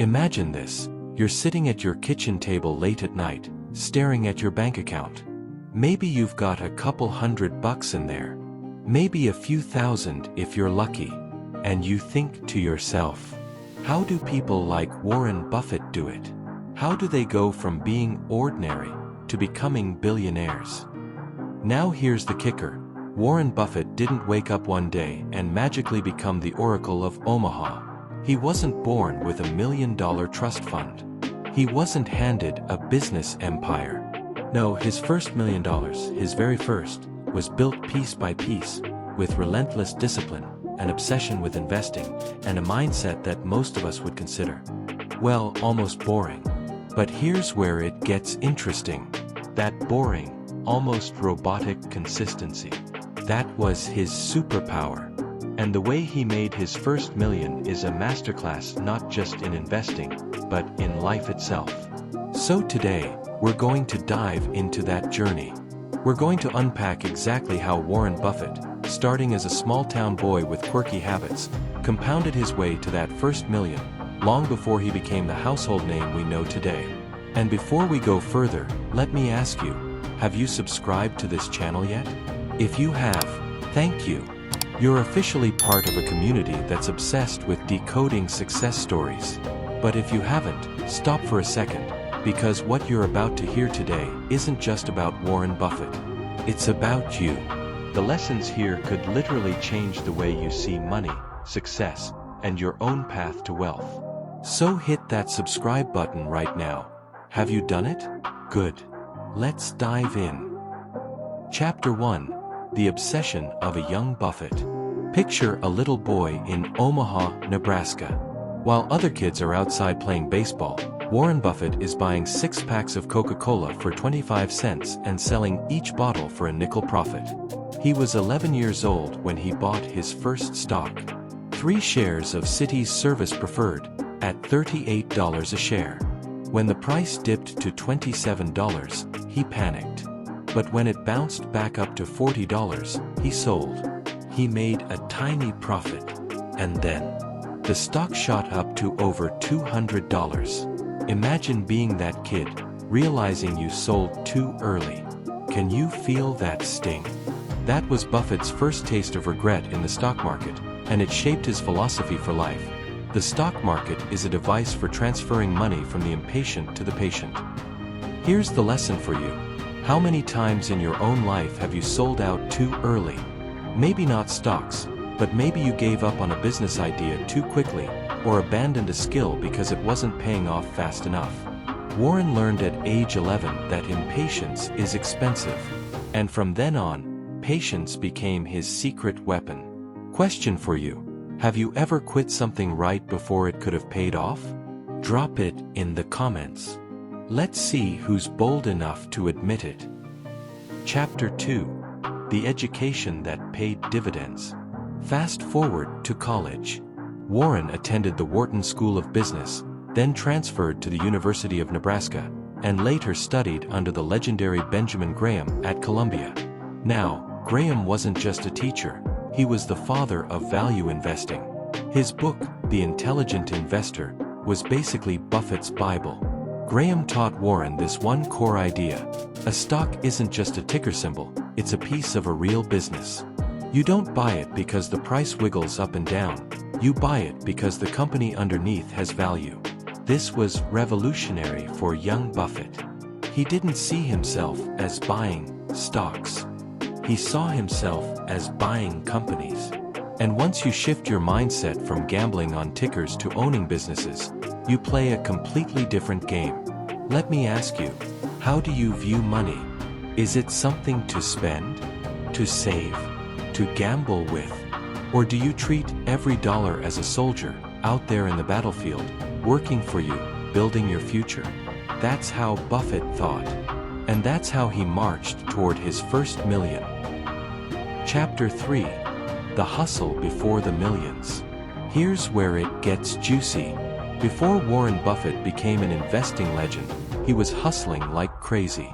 Imagine this. You're sitting at your kitchen table late at night, staring at your bank account. Maybe you've got a couple $100 in there. Maybe a few thousand if you're lucky. And you think to yourself, how do people like Warren Buffett do it? How do they go from being ordinary to becoming billionaires? Now here's the kicker. Warren Buffett didn't wake up one day and magically become the Oracle of Omaha. He wasn't born with $1 million trust fund. He wasn't handed a business empire. No, his first $1 million, his very first, was built piece by piece, with relentless discipline, an obsession with investing, and a mindset that most of us would consider, well, almost boring. But here's where it gets interesting. That boring, almost robotic consistency. That was his superpower. And the way he made his first million is a masterclass not just in investing, but in life itself. So today, we're going to dive into that journey. We're going to unpack exactly how Warren Buffett, starting as a small-town boy with quirky habits, compounded his way to that first million, long before he became the household name we know today. And before we go further, let me ask you, have you subscribed to this channel yet? If you have, thank you. You're officially part of a community that's obsessed with decoding success stories. But if you haven't, stop for a second, because what you're about to hear today isn't just about Warren Buffett. It's about you. The lessons here could literally change the way you see money, success, and your own path to wealth. So hit that subscribe button right now. Have you done it? Good. Let's dive in. Chapter 1. The Obsession of a Young Buffett. Picture a little boy in Omaha, Nebraska. While other kids are outside playing baseball, Warren Buffett is buying 6 packs of Coca-Cola for 25 cents and selling each bottle for a nickel profit. He was 11 years old when he bought his first stock. 3 shares of City's Service Preferred, at $38 a share. When the price dipped to $27, he panicked. But when it bounced back up to $40, he sold. He made a tiny profit. And then, the stock shot up to over $200. Imagine being that kid, realizing you sold too early. Can you feel that sting? That was Buffett's first taste of regret in the stock market, and it shaped his philosophy for life. The stock market is a device for transferring money from the impatient to the patient. Here's the lesson for you. How many times in your own life have you sold out too early? Maybe not stocks, but maybe you gave up on a business idea too quickly, or abandoned a skill because it wasn't paying off fast enough. Warren learned at age 11 that impatience is expensive. And from then on, patience became his secret weapon. Question for you. Have you ever quit something right before it could have paid off? Drop it in the comments. Let's see who's bold enough to admit it. Chapter 2. The Education That Paid Dividends. Fast forward to college. Warren attended the Wharton School of Business, then transferred to the University of Nebraska, and later studied under the legendary Benjamin Graham at Columbia. Now, Graham wasn't just a teacher, he was the father of value investing. His book, The Intelligent Investor, was basically Buffett's Bible. Graham taught Warren this one core idea. A stock isn't just a ticker symbol, it's a piece of a real business. You don't buy it because the price wiggles up and down, you buy it because the company underneath has value. This was revolutionary for young Buffett. He didn't see himself as buying stocks. He saw himself as buying companies. And once you shift your mindset from gambling on tickers to owning businesses, you play a completely different game. Let me ask you, how do you view money? Is it something to spend, to save, to gamble with? Or do you treat every dollar as a soldier, out there in the battlefield, working for you, building your future? That's how Buffett thought. And that's how he marched toward his first million. Chapter 3. The Hustle Before the Millions. Here's where it gets juicy. Before Warren Buffett became an investing legend, he was hustling like crazy.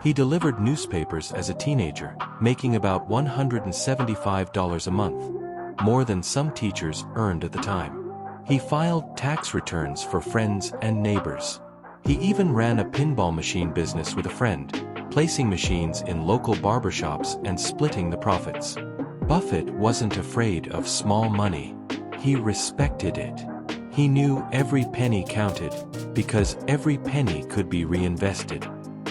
He delivered newspapers as a teenager, making about $175 a month, more than some teachers earned at the time. He filed tax returns for friends and neighbors. He even ran a pinball machine business with a friend, placing machines in local barbershops and splitting the profits. Buffett wasn't afraid of small money. He respected it. He knew every penny counted, because every penny could be reinvested.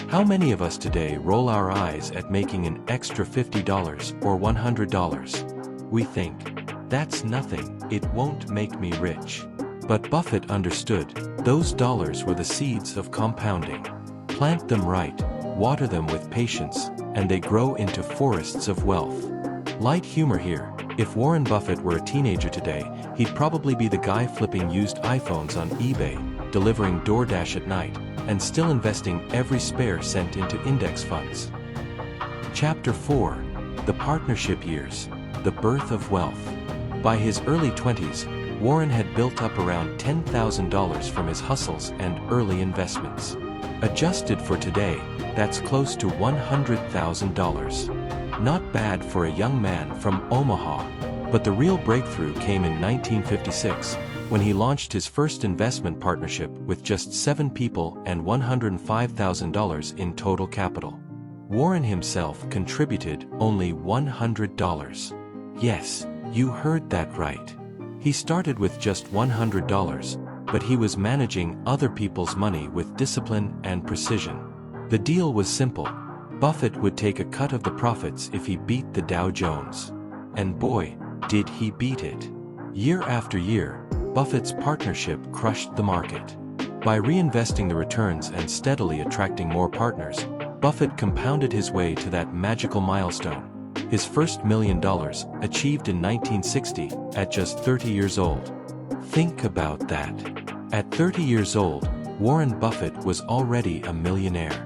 How many of us today roll our eyes at making an extra $50 or $100? We think, that's nothing, it won't make me rich. But Buffett understood, those dollars were the seeds of compounding. Plant them right, water them with patience, and they grow into forests of wealth. Light humor here. If Warren Buffett were a teenager today, he'd probably be the guy flipping used iPhones on eBay, delivering DoorDash at night, and still investing every spare cent into index funds. Chapter 4. The Partnership Years. The Birth of Wealth. By his early 20s, Warren had built up around $10,000 from his hustles and early investments. Adjusted for today, that's close to $100,000. Not bad for a young man from Omaha, but the real breakthrough came in 1956, when he launched his first investment partnership with just 7 people and $105,000 in total capital. Warren himself contributed only $100. Yes, you heard that right. He started with just $100, but he was managing other people's money with discipline and precision. The deal was simple. Buffett would take a cut of the profits if he beat the Dow Jones. And boy, did he beat it. Year after year, Buffett's partnership crushed the market. By reinvesting the returns and steadily attracting more partners, Buffett compounded his way to that magical milestone. His first $1 million, achieved in 1960, at just 30 years old. Think about that. At 30 years old, Warren Buffett was already a millionaire.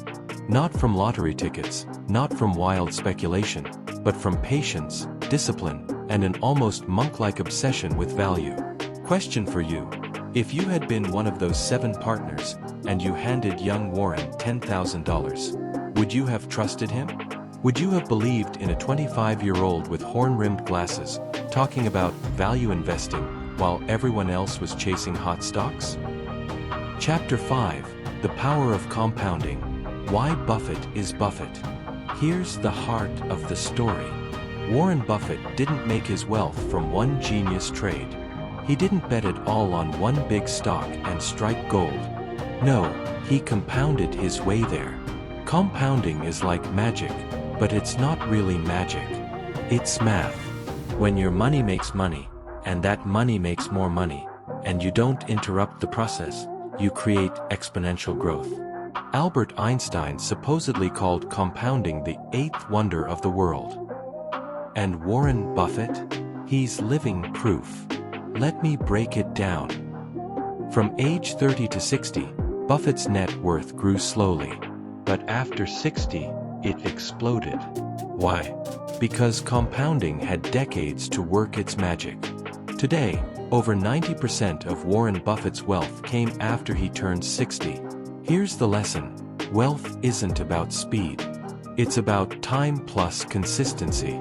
Not from lottery tickets, not from wild speculation, but from patience, discipline, and an almost monk-like obsession with value. Question for you. If you had been one of those 7 partners, and you handed young Warren $10,000, would you have trusted him? Would you have believed in a 25-year-old with horn-rimmed glasses, talking about value investing, while everyone else was chasing hot stocks? Chapter 5. The Power of Compounding. Why Buffett is Buffett. Here's the heart of the story. Warren Buffett didn't make his wealth from one genius trade. He didn't bet it all on one big stock and strike gold. No, he compounded his way there. Compounding is like magic, but it's not really magic. It's math. When your money makes money, and that money makes more money, and you don't interrupt the process, you create exponential growth. Albert Einstein supposedly called compounding the 8th wonder of the world. And Warren Buffett? He's living proof. Let me break it down. From age 30 to 60, Buffett's net worth grew slowly. But after 60, it exploded. Why? Because compounding had decades to work its magic. Today, over 90% of Warren Buffett's wealth came after he turned 60. Here's the lesson. Wealth isn't about speed. It's about time plus consistency.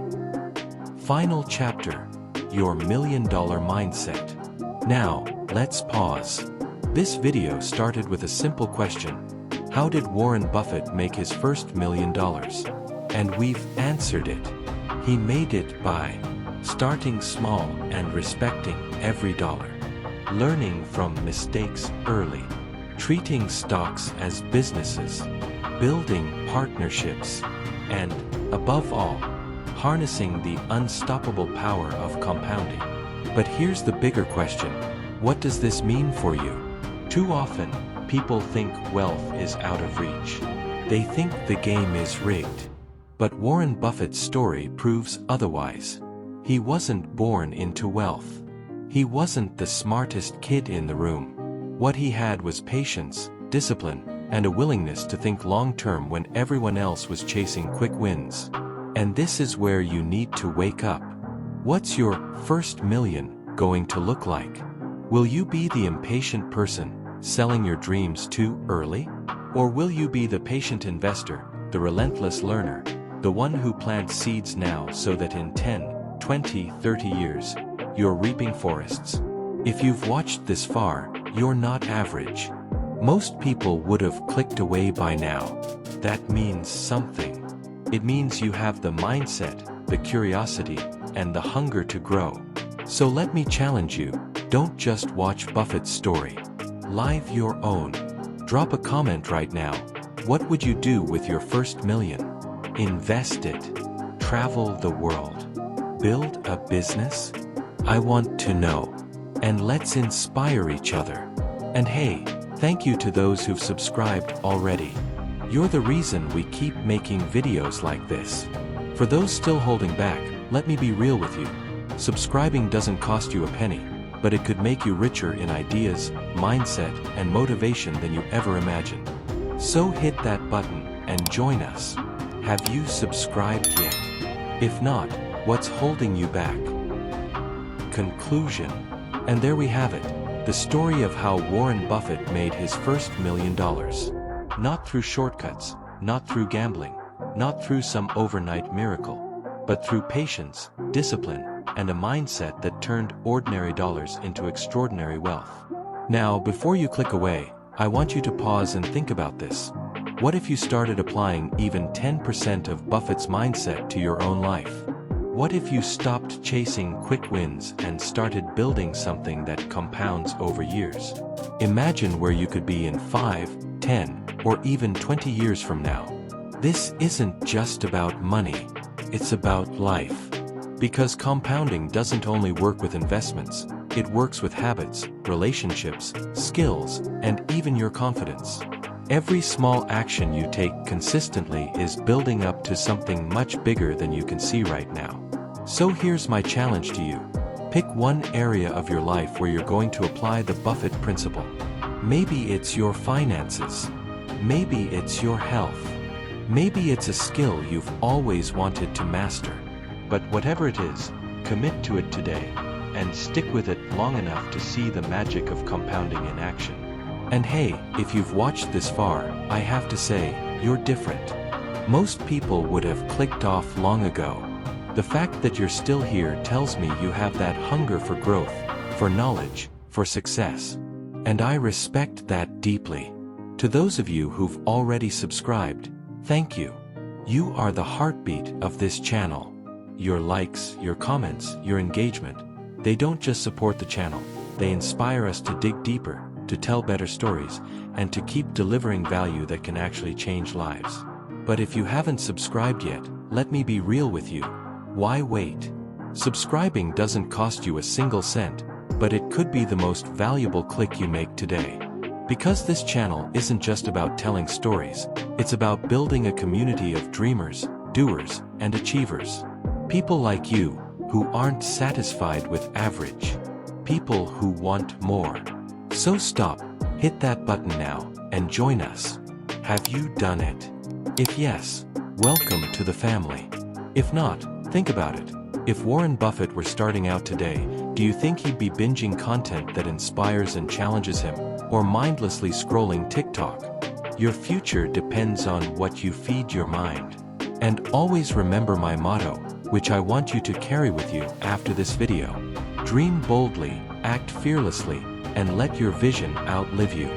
Final chapter. Your $1 million mindset. Now, let's pause. This video started with a simple question. How did Warren Buffett make his first $1 million? And we've answered it. He made it by starting small and respecting every dollar. Learning from mistakes early. Treating stocks as businesses, building partnerships, and, above all, harnessing the unstoppable power of compounding. But here's the bigger question. What does this mean for you? Too often, people think wealth is out of reach. They think the game is rigged. But Warren Buffett's story proves otherwise. He wasn't born into wealth. He wasn't the smartest kid in the room. What he had was patience, discipline, and a willingness to think long-term when everyone else was chasing quick wins. And this is where you need to wake up. What's your first million going to look like? Will you be the impatient person, selling your dreams too early? Or will you be the patient investor, the relentless learner, the one who plants seeds now so that in 10, 20, 30 years, you're reaping forests? If you've watched this far, you're not average. Most people would have clicked away by now. That means something. It means you have the mindset, the curiosity, and the hunger to grow. So let me challenge you, don't just watch Buffett's story. Live your own. Drop a comment right now. What would you do with your first million? Invest it. Travel the world. Build a business? I want to know. And let's inspire each other. And hey, thank you to those who've subscribed already. You're the reason we keep making videos like this. For those still holding back, let me be real with you. Subscribing doesn't cost you a penny, but it could make you richer in ideas, mindset, and motivation than you ever imagined. So hit that button and join us. Have you subscribed yet? If not, what's holding you back? Conclusion. And there we have it, the story of how Warren Buffett made his first $1 million. Not through shortcuts, not through gambling, not through some overnight miracle, but through patience, discipline, and a mindset that turned ordinary dollars into extraordinary wealth. Now, before you click away, I want you to pause and think about this. What if you started applying even 10% of Buffett's mindset to your own life? What if you stopped chasing quick wins and started building something that compounds over years? Imagine where you could be in 5, 10, or even 20 years from now. This isn't just about money, it's about life. Because compounding doesn't only work with investments, it works with habits, relationships, skills, and even your confidence. Every small action you take consistently is building up to something much bigger than you can see right now. So here's my challenge to you. Pick one area of your life where you're going to apply the Buffett principle. Maybe it's your finances. Maybe it's your health. Maybe it's a skill you've always wanted to master. But whatever it is, commit to it today, and stick with it long enough to see the magic of compounding in action. And hey, if you've watched this far, I have to say, you're different. Most people would have clicked off long ago. The fact that you're still here tells me you have that hunger for growth, for knowledge, for success. And I respect that deeply. To those of you who've already subscribed, thank you. You are the heartbeat of this channel. Your likes, your comments, your engagement, they don't just support the channel, they inspire us to dig deeper, to tell better stories, and to keep delivering value that can actually change lives. But if you haven't subscribed yet, let me be real with you. Why wait? Subscribing doesn't cost you a single cent, but it could be the most valuable click you make today. Because this channel isn't just about telling stories, it's about building a community of dreamers, doers, and achievers. People like you, who aren't satisfied with average. People who want more. So stop, hit that button now, and join us. Have you done it? If yes, welcome to the family. If not, think about it. If Warren Buffett were starting out today, do you think he'd be binging content that inspires and challenges him, or mindlessly scrolling TikTok? Your future depends on what you feed your mind. And always remember my motto, which I want you to carry with you after this video. Dream boldly, act fearlessly, and let your vision outlive you.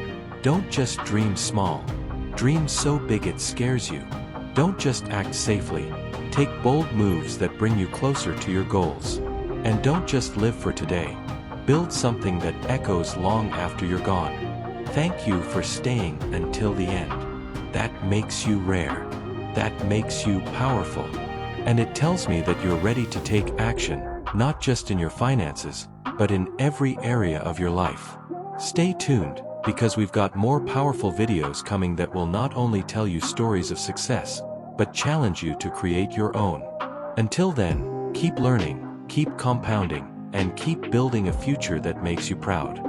Don't just dream small. Dream so big it scares you. Don't just act safely. Take bold moves that bring you closer to your goals. And don't just live for today. Build something that echoes long after you're gone. Thank you for staying until the end. That makes you rare. That makes you powerful. And it tells me that you're ready to take action, not just in your finances, but in every area of your life. Stay tuned, because we've got more powerful videos coming that will not only tell you stories of success, but challenge you to create your own. Until then, keep learning, keep compounding, and keep building a future that makes you proud.